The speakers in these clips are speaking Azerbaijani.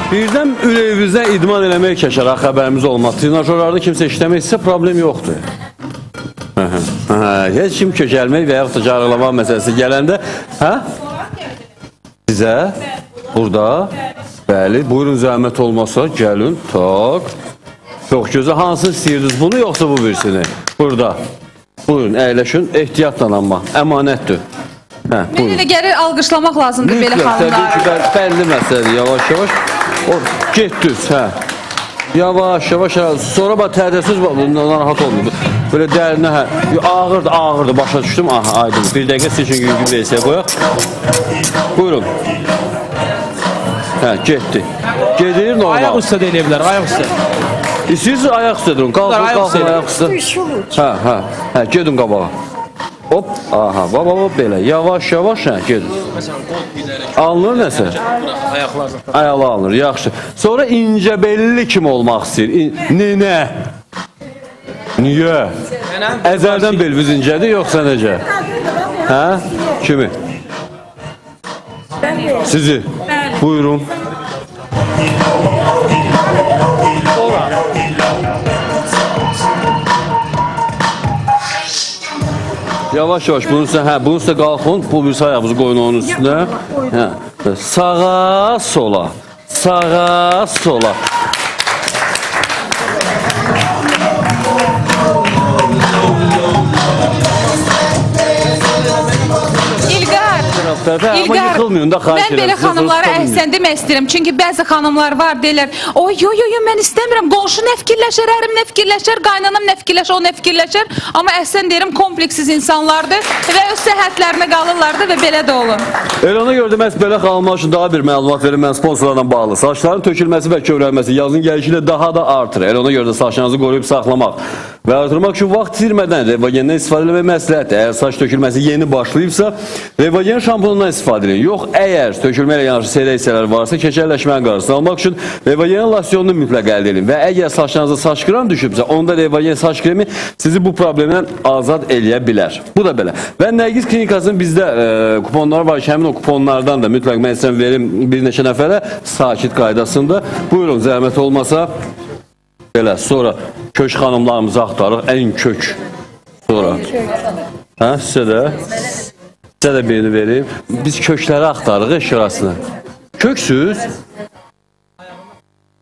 Birdən ürəyimizdən idman eləmək keçər, xəbərimiz olmaz. Trenajörlarda kimsə işləmək istəsə problem yoxdur. Heç kim kökəlmək və yaxud da carıqlamaq məsələsi gələndə, sizə burada, bəli, buyurun zəhmət olmasa, gəlin, tak. Çox gözə, hansı istəyirdiniz bunu, yoxsa bu birisini? Burada, buyurun, əyləşin, ehtiyatla amma, əmanətdir. Mən elə gəlir, alqışlamaq lazımdır belə xanımları. Təbii ki, bəlli məsələdir, yavaş-yavaş. Getdiniz, yavaş-yavaş, sonra tədəsiz, narahat olmuyor. Böyle dərinə, ağırdı, başa düşdüm, aydın. Bir dəqiqə sizin üçün yüngül versiyə qoyaq. Buyurun. Getdi. Gedir, normal. Ayaq üstə də elə bilər, ayaq üstə. İstəyirsiniz, ayaq üstə durun. Qalxın, ayaq üstə. Gedin qabağa. Hop, baba, belə. Yavaş-yavaş, gedin. Alınır nəsə? Ayaqlar alınır, yaxşı. Sonra incəbelli kim olmaq istəyir? Nenə? Niyə? Əzəldən belviz incədir, yoxsa necə? Kimi? Sizi? Buyurun. Yavaş-yavaş, bunun üstə qalxın, bu birisi ayağımızı qoyun onun üstünə. Sağa, sola, sağa, sola. İlqar, mən belə xanımlara əhsən demək istəyirəm. Çünki bəzi xanımlar var, deyirlər, mən istəmirəm, qonşu nə fikirləşər, ərim nə fikirləşər, qaynanam nə fikirləşər, o nə fikirləşər. Amma əhsən deyirəm, kompleksiz insanlardır və öz səhhətlərinə qalırlardır və belə də olun. Elə ona görə də məhz belə xanımlar üçün daha bir məlumat verim, mən sponsorlarla bağlı. Saçların tökülməsi və kövrəlməsi yazın gəlişi ilə daha da artır. Elə ona görə də saçlarınızı qoruyub saxlamaq və artırmaq üçün vaxt itirmədən Revagendən istifadə etmək məsləhətdir. Əgər saç tökülməsi yeni başlayıbsa, Revagen şampunundan istifadə edin. Yox, əgər tökülmə ilə yanaşı seylə hissələr varsa, keçərləşmənin qarşısını almaq üçün Revagenin losyonunu mütləq əldə edin. Və əgər saçlarınızda saç krem düşübsə, onda Revagen saç kremi sizi bu problemdən azad eləyə bilər. Bu da belə. Və Nərgiz klinikasının bizdə kuponları var ki, həmin o kuponlardan da mütləq mən sizə verim bir neçə nəfərə sakit qaydasında. Buyurun, zəhmət olmasa. Belə, sonra kök xanımlarımızı axtarıq, ən kök. Sonra. Sizə də birini verim. Biz kökləri axtarıq, şurasını. Köksüz?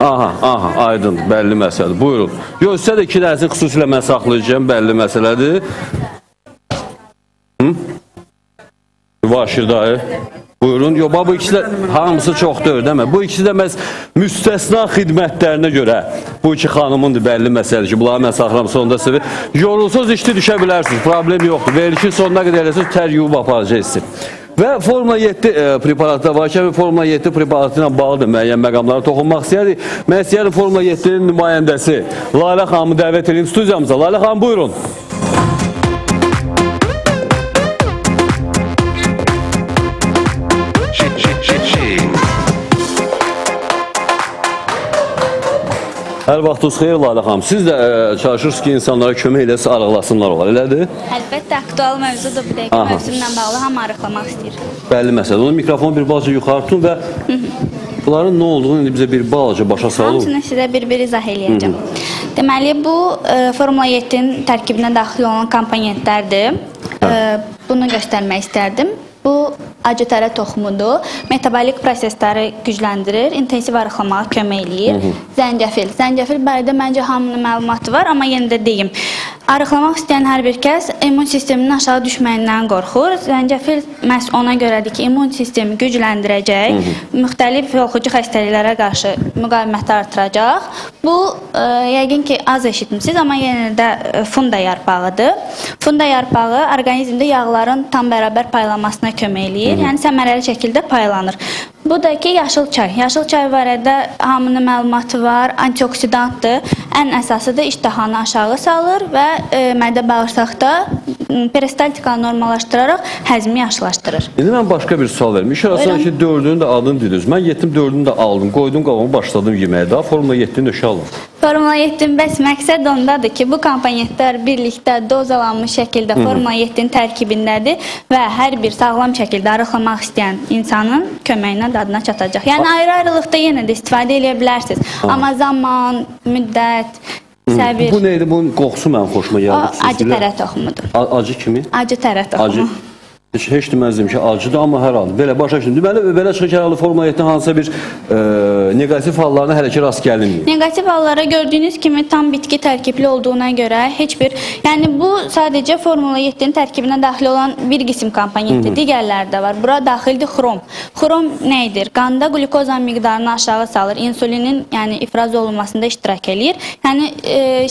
Aydın, bəlli məsələdir. Buyurun. Yox, sizə də iki dərsin xüsusilə mən saxlayacağım, bəlli məsələdir. Mübaşir dayı. Buyurun. Yox, bu ikisi də hamısı çox deyil, demə. Bu ikisi də məhz müstəsna xidmətlərinə görə bu iki xanımındır, bəlli məsələdir ki, bunları mən saxlam sonunda sizə. Yorulsuz işli düşə bilərsiniz, problem yoxdur. Verilişin sonuna qədər eləsiniz, tər yuvub aparacaqsınız. Və Formula 7 preparatda var ki, Formula 7 preparatı ilə bağlıdır müəyyən məqamlara toxunmaq istəyərdik. Mən istəyərim Formula 7-nin nümayəndəsi Lalə xanımı dəvət edeyim studiyamıza. Lalə xanım, buyurun. Hər vaxtınız xeyir, Lalə xanım. Siz də çalışırsınız ki, insanlara kömək eləsə arıqlasınlar olar, elədir? Əlbəttə, aktual mövzudur bu dəqiqə. Mövzumla bağlı hamı arıqlamaq istəyir. Bəlli məsələ. Onun mikrofonu bir balaca yuxarı tutun və bunların nə olduğunu indi bizə bir balaca başa salın. Hamısını sizə bir-bir izah eləyəcəm. Deməli, bu Formula 7-nin tərkibinə daxil olan komponentlərdir. Bunu göstərmək istərdim. Bu acı-tərə toxumudur. Metabolik prosesləri gücləndirir, intensiv arıqlamağa kömək eləyir. Zəncəfil. Zəncəfil barədə məncə hamının məlumatı var, amma yenə də deyim. Arıqlamaq istəyən hər bir kəs immun sisteminin aşağı düşməyindən qorxur. Zəncəfil məhz ona görədir ki, immun sistemi gücləndirəcək, müxtəlif yoluxucu xəstəliklərə qarşı müqaviməti artıracaq. Bu, yəqin ki, az eşitmişsiniz, amma yenə də funda yarpağıdır. Funda yarpağı orqanizmdə yağların tam bərabər paylanmasına kömək eləyir, yəni səmərəli şəkildə paylanır. Bu da ki, yaşıl çay. Yaşıl çay barədə hamının məlumatı var, antioksidantdır. Ən əsası da iştahanı aşağı salır və mədə bağırsaqda peristaltikanı normallaşdıraraq həzmi yaşlaşdırır. İndi mən başqa bir sual verim. İş arasında ki, 4-ünün də adını dediniz. Mən getdim 4-ünü də aldım, qoydum qabağıma, başladım yeməyə. Daha Formula 7-ni döşə aldım. Formula 7-nin bəs məqsəd ondadır ki, bu komponentlər birlikdə dozalanmış şəkildə Formula 7-nin tərkibindədir və hər bir sağlam şəkildə arıqlamaq istəyən insanın köməyinə dadına çatacaq. Yəni ayrı-ayrılıqda yenə də istifadə edə bilərsiniz. Amma zaman, müddət, səbir. Bu neydi? Bunun qoxusu mənim xoşuma gəldi. O acı tərə toxumudur. Acı kimi? Acı tərə toxumu. Heç deməzdim ki, acıdır, amma hər halda. Belə başa düşdüm. Deməli, belə çıxır ki, herhalde Formula 7-nin hansısa bir negativ hallarına hələ ki rast gəlinmir. Negativ hallara gördüyünüz kimi tam bitki tərkibli olduğuna görə heç bir, yəni bu sadəcə Formula 7-nin tərkibinə daxil olan bir qism komponentdir. Digərləri də var. Bura daxildir xrom. Xrom nədir? Qanda qlukozan miqdarını aşağı salır. İnsulinin, yəni ifraz olunmasında iştirak eləyir. Yəni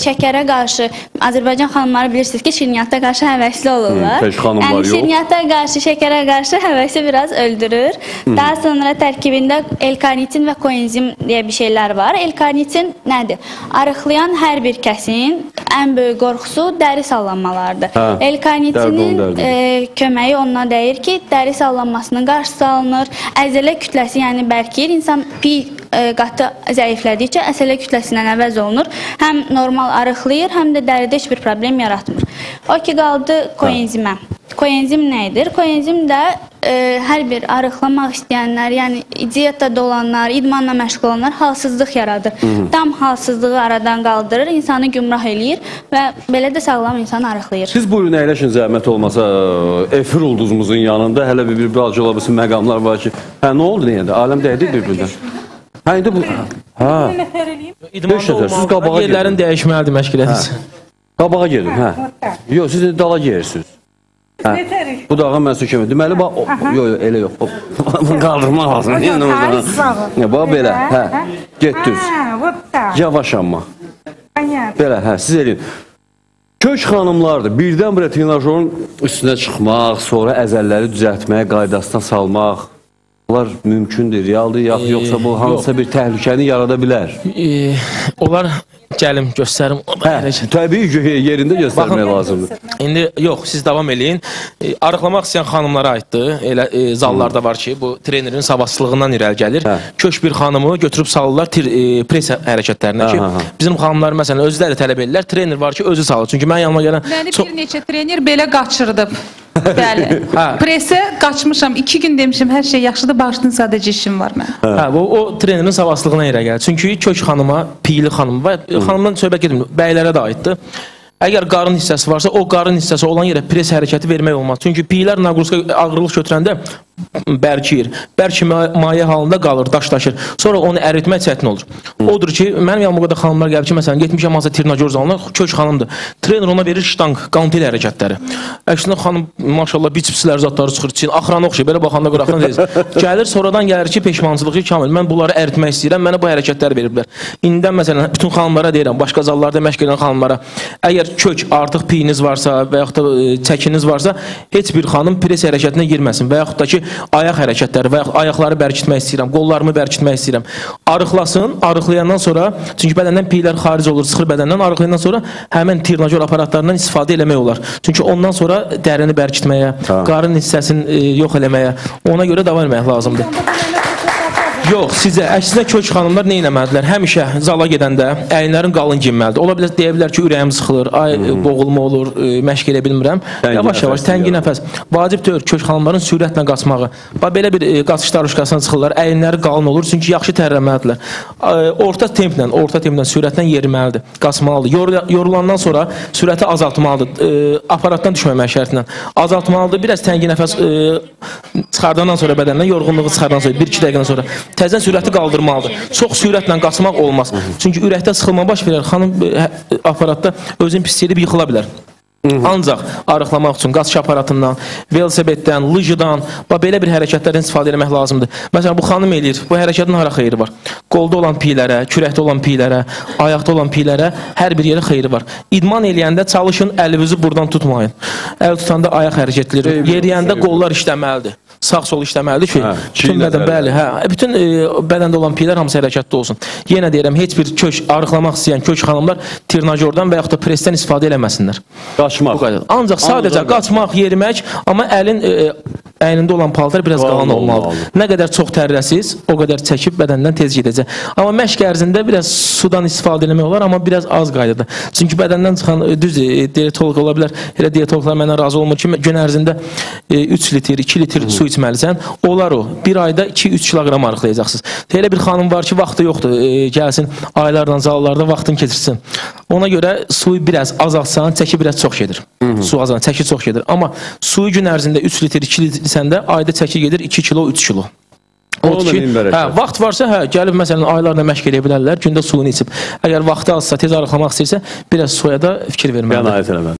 şəkərə qarşı Azərbaycan xanımları bilirsiniz ki, şirniyyata qarşı həvəsli olurlar. Tək xanımlar yox. Şirniyyata qarşı, şəkərə qarşı həvəsi biraz öldürür. Daha sonra tərkibində L-karnitin və koenzim deyə bir şeylər var. L-karnitin nədir? Arıqlayan hər bir kəsin ən böyük qorxusu dəri sallanmalardır. L-karnitinin köməyi onunla dəyir ki, dəri sallanmasının qarşısı alınır. Əzələ kütləsi, yəni bərkiyir. İnsan pi qatı zəiflədikcə əsələ kütləsindən əvəz olunur. Həm normal arıqlayır, həm də dəridə heç bir problem yaratmır. O ki, qaldı koenzimə. Koenzim nədir? Koenzim də hər bir arıqlamaq istəyənlər, yəni diyetdə olanlar, idmanla məşğul olanlar halsızlıq yaradır. Tam halsızlığı aradan qaldırır, insanı gümrah eləyir və belə də sağlam insanı arıqlayır. Siz buyurun, əyləşin, zəhmət olmasa efir ulduzumuzun yanında hələ bir balaca olabilirsin məqamlar var ki, nə oldu neyəndə? Aləm dəydi bir-birindən. Hə, indi bu... İdmanda olmalı, yerlərin dəyişməlidir məşqilətiniz. Qabağa gedin, hə. Yox, siz dala gerirsiniz. Bu dağa mən sökəməm. Deməli, yox, elə yox. Bunu qaldırmaq lazım. Bax, belə, hə. Getdiniz. Yavaş amma. Belə, hə, siz eləyin. Kök xanımlardır, birdən-birə trenajorun üstünə çıxmaq, sonra əzəlləri düzəltməyə, qaydasına salmaq. Bunlar mümkündür, realdır, yoxsa bu hansısa bir təhlükəni yarada bilər. Onlar gəlim, göstərim. Təbii yerində göstərmək lazımdır. İndi yox, siz davam eləyin. Arıqlamaq istəyən xanımlara aiddir. Elə zallarda var ki, bu trenerin savadsızlığından irəli gəlir. Kök bir xanımı götürüb salırlar pres hərəkətlərinə ki, bizim xanımlar məsələn özü də tələb edirlər. Trener var ki, özü salır. Çünki mən yanıma gələn... Məni bir neçə trener belə qaçırdıb. Bəli. Presə qaçmışam, 2 gün demişim, hər şey yaxşıdır, başının sadəcə işim var mən. O trenerin savadsızlığına irəli gəlir. Çünki kök xanıma, piyli xanım və xanımdan söhbət edilmir, bəylərə də aiddir. Əgər qarın hissəsi varsa, o qarın hissəsi olan yerə pres hərəkəti vermək olmaz. Çünki piylər naqruska ağırlıq götürəndə bərkiyir. Bərki maye halında qalır, daşlaşır. Sonra onu əritmək çətin olur. Odur ki, mənim yanıma da xanımlar gəlib ki, məsələn, getmişəm hansısa trinajor zalına, kök xanımdır. Trener ona verir ştanq, qantil hərəkətləri. Əksinə xanım, maşallah, biçipsilər zatları çıxır, çin, axıranı oxşayır, belə baxanda qıraqdan deyiz. Gəlir, sonradan gəlir ki, peşmançılığı kamil. Mən bunları əritmək istəyirəm, mənə bu hərəkətləri veriblər. İndidən, məsələn, bütün xanımlara deyirəm, başqa zallarda məşq edən xanımlara, əgər kök artıq piyiniz varsa və yaxud da çəkiniz varsa, heç bir xanım pres hərəkətinə girməsin və yaxud da ki, ayaq hərəkətləri və yaxud ayaqları bərkitmək istəyirəm, qollarımı bərkitmək istəyirəm. Arıqlasın, arıqlayandan sonra, çünki bədəndən piylər xaric olur, sıxır bədəndən, arıqlayandan sonra həmən trinajor aparatlarından istifadə eləmək olar. Çünki ondan sonra dərini bərkitməyə, qarın hissəsini yox eləməyə, ona görə davam etmək lazımdır. Yox, sizə, əksinə kök xanımlar nə eləməlidirlər? Həmişə zala gedəndə əyinlərin qalın giyinməlidir. Ola bilər, deyə bilər ki, ürəyim sıxılır, boğulma olur, məşq elə bilmirəm. Yavaş-yavaş, təngi nəfəs. Vacib deyil, kök xanımların sürətlə qaçmağı. Belə bir qaçış daruşqasına çıxırlar, əyinləri qalın olur, çünki yaxşı tərləməlidirlər. Orta templə, sürətlə yeriməlidir, qaçmalıdır. Yorulandan sonra sürəti azaltmalıdır, aparatdan düşməmək şərtindən. Azaltmalıdır, biraz təngi nəfəs çıxardandan sonra bədəndən, yorğunluğu çıxardan sonra, 1-2 dəqiqədən sonra təzən sürəti qaldırmalıdır. Çox sürətlə qaçmaq olmaz. Çünki ürəkdə sıxılma baş verər, xanım aparatda özünü pis edib yıxıla bilər. Ancaq arıqlamaq üçün qaçış aparatından, velosipeddən, lıjıdan, belə bir hərəkətlərdən istifadə etmək lazımdır. Məsələn, bu xanım eləyir, bu hərəkətin hara xeyri var? Qolda olan piylərə, kürəkdə olan piylərə, ayaqda olan piylərə hər bir yerə xeyri var. İdman eləyəndə çalışın, əlinizi buradan tutmayın. Əl tutanda ayaq hərəkətləri, yeriyəndə qollar işləməlidir. sağ-sol işləməlidir ki, bütün çiynə bədən, bəli, bütün bədəndə olan piylər hamısı hərəkətdə olsun. Yenə deyirəm, heç bir kök arıqlamaq istəyən kök xanımlar tirnajordan və yaxud da presdən istifadə eləməsinlər. Qaçmaq. Ancaq sadəcə qaçmaq, yerimək, amma əynində olan paltar biraz qalan olmalıdır. Nə qədər çox tərrəsiz, o qədər çəkib bədəndən tez gedəcək. Amma məşq ərzində biraz sudan istifadə eləmək olar, amma biraz az qaydada. Çünki bədəndən çıxan düz diyetolog ola bilər. Elə diyetologlar məndən razı olmur ki, gün ərzində 3 litr, 2 litr su içməlisən. Olar o. Bir ayda 2-3 kiloqram arıqlayacaqsınız. Elə bir xanım var ki, vaxtı yoxdur. Gəlsin aylarla zallarda vaxtını keçirsin. Ona görə suyu biraz azaltsan, çəki biraz çox gedir. Su azaltsan, çəki çox gedir. Amma suyu gün ərzində 3 litr, 2 litr içəndə ayda çəki gedir 2 kilo, 3 kilo. Vaxt varsa, gəlib məsələn aylarla məşq edə bilərlər, gündə suyunu içib. Əgər vaxtı azsa, tez arıqlamaq istəyirsə, biraz suya da fikir verməlidir.